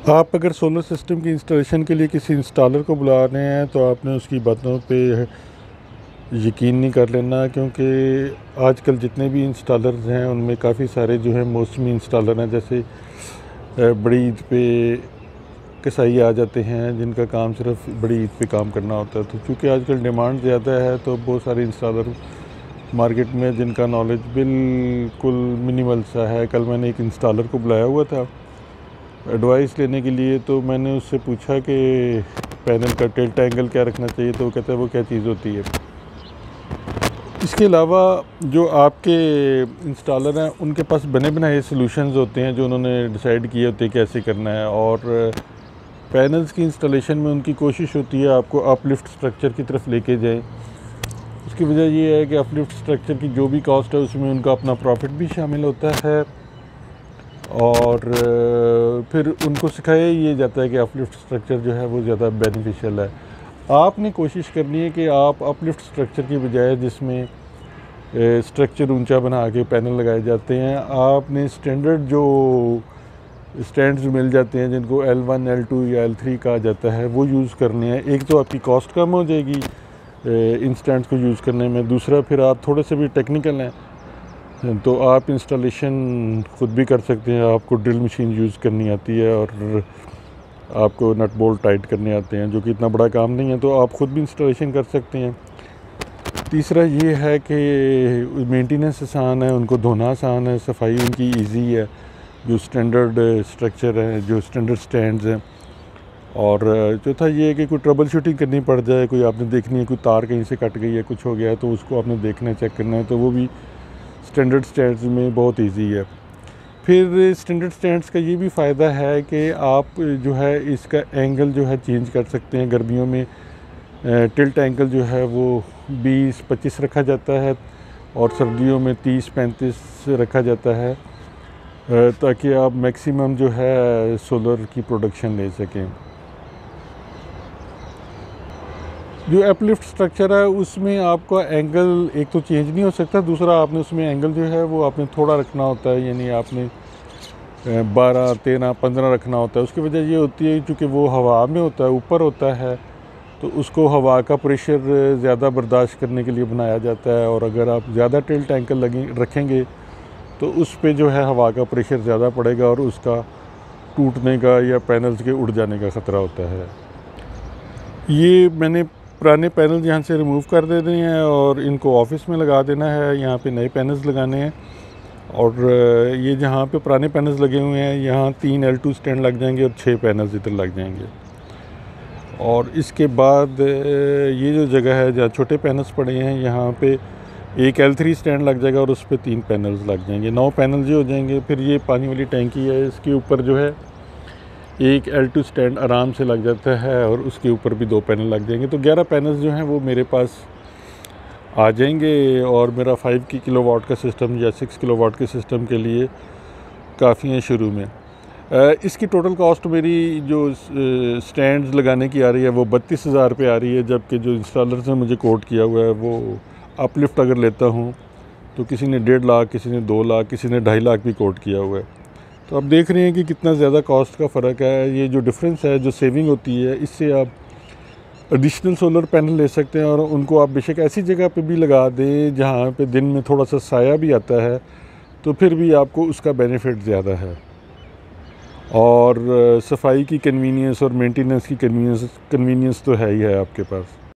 आप अगर solar system की इंस्टॉलेशन के लिए किसी इंस्टॉलर को बुला रहे हैं तो आपने उसकी बातों पे यकीन नहीं कर लेना, क्योंकि आजकल जितने भी इंस्टॉलर्स हैं उनमें काफ़ी सारे जो हैं मौसमी इंस्टॉलर हैं। जैसे बड़ी ईद पे कसाई आ जाते हैं जिनका काम सिर्फ बड़ी ईद पे काम करना होता है। तो चूँकि आजकल डिमांड ज़्यादा है तो बहुत सारे इंस्टॉलर मार्केट में जिनका नॉलेज बिल्कुल मिनिमल सा है। कल मैंने एक इंस्टॉलर को बुलाया हुआ था एडवाइस लेने के लिए, तो मैंने उससे पूछा कि पैनल का टिल्ट एंगल क्या रखना चाहिए, तो वो कहता है वो क्या चीज़ होती है। इसके अलावा जो आपके इंस्टॉलर हैं उनके पास बने बनाए सॉल्यूशंस होते हैं जो उन्होंने डिसाइड किए होते हैं कैसे करना है, और पैनल्स की इंस्टॉलेशन में उनकी कोशिश होती है आपको अपलिफ्ट स्ट्रक्चर की तरफ लेके जाएं। उसकी वजह ये है कि अपलिफ्ट स्ट्रक्चर की जो भी कॉस्ट है उसमें उनका अपना प्रॉफिट भी शामिल होता है, और फिर उनको सिखाया ये जाता है कि अपलिफ्ट स्ट्रक्चर जो है वो ज़्यादा बेनिफिशियल है। आपने कोशिश करनी है कि आप अपलिफ्ट स्ट्रक्चर की बजाय जिसमें स्ट्रक्चर ऊंचा बना के पैनल लगाए जाते हैं, आपने स्टैंडर्ड जो स्टैंड्स मिल जाते हैं जिनको L1 L2 या L3 कहा जाता है वो यूज़ करने हैं। एक तो आपकी कॉस्ट कम हो जाएगी इन स्टैंड्स को यूज़ करने में, दूसरा फिर आप थोड़े से भी टेक्निकल हैं तो आप इंस्टॉलेशन ख़ुद भी कर सकते हैं। आपको ड्रिल मशीन यूज़ करनी आती है और आपको नट बोल्ट टाइट करने आते हैं, जो कि इतना बड़ा काम नहीं है, तो आप ख़ुद भी इंस्टॉलेशन कर सकते हैं। तीसरा ये है कि मेंटेनेंस आसान है, उनको धोना आसान है, सफाई उनकी इजी है, जो स्टैंडर्ड स्ट्रक्चर है, जो स्टैंडर्ड स्टैंड्स हैं। और चौथा ये है कि कोई ट्रबल शूटिंग करनी पड़ जाए, कोई आपने देखनी है कोई तार कहीं से कट गई है, कुछ हो गया है, तो उसको आपने देखना है, चेक करना है, तो वो भी स्टैंडर्ड स्टैंड्स में बहुत ईजी है। फिर स्टैंडर्ड स्टैंड्स का ये भी फ़ायदा है कि आप जो है इसका एंगल जो है चेंज कर सकते हैं। गर्मियों में टिल्ट एंगल जो है वो 20-25 रखा जाता है और सर्दियों में 30-35 रखा जाता है, ताकि आप मैक्सिमम जो है सोलर की प्रोडक्शन ले सकें। जो अपलिफ्ट स्ट्रक्चर है उसमें आपका एंगल एक तो चेंज नहीं हो सकता, दूसरा आपने उसमें एंगल जो है वो आपने थोड़ा रखना होता है, यानी आपने 12, 13, 15 रखना होता है। उसकी वजह ये होती है क्योंकि वो हवा में होता है, ऊपर होता है, तो उसको हवा का प्रेशर ज़्यादा बर्दाश्त करने के लिए बनाया जाता है। और अगर आप ज़्यादा टिल्ट एंगल रखेंगे तो उस पे जो है हवा का प्रेशर ज़्यादा पड़ेगा और उसका टूटने का या पैनल्स के उड़ जाने का ख़तरा होता है। ये मैंने पुराने पैनल यहाँ से रिमूव कर देने हैं और इनको ऑफिस में लगा देना है। यहाँ पे नए पैनल्स लगाने हैं, और ये जहाँ पे पुराने पैनल्स लगे हुए हैं यहाँ 3 L2 स्टैंड लग जाएंगे और 6 पैनल्स इधर लग जाएंगे। और इसके बाद ये जो जगह है जहाँ छोटे पैनल्स पड़े हैं यहाँ पे एक L3 स्टैंड लग जाएगा और उस पर 3 पैनल्स लग जाएंगे, 9 पैनल्स जो हो जाएंगे। फिर ये पानी वाली टैंकी है, इसके ऊपर जो है एक L2 स्टैंड आराम से लग जाता है और उसके ऊपर भी 2 पैनल लग जाएंगे। तो 11 पैनल्स जो हैं वो मेरे पास आ जाएंगे, और मेरा 5 किलोवाट का सिस्टम या 6 किलोवाट के सिस्टम के लिए काफ़ी है शुरू में। इसकी टोटल कॉस्ट मेरी जो स्टैंड्स लगाने की आ रही है वो 32,000 रुपये आ रही है, जबकि जो इंस्टॉलर्स ने मुझे कोट किया हुआ है वो अपलिफ्ट अगर लेता हूँ तो किसी ने 1.5 लाख, किसी ने 2 लाख, किसी ने 2.5 लाख भी कोट किया हुआ है। तो आप देख रहे हैं कि कितना ज़्यादा कॉस्ट का फ़र्क है। ये जो डिफरेंस है, जो सेविंग होती है, इससे आप एडिशनल सोलर पैनल ले सकते हैं और उनको आप बेशक ऐसी जगह पे भी लगा दें जहाँ पे दिन में थोड़ा सा साया भी आता है, तो फिर भी आपको उसका बेनिफिट ज़्यादा है। और सफाई की कन्वीनियंस और मेंटेनेंस की कन्वीनियंस तो है ही है आपके पास।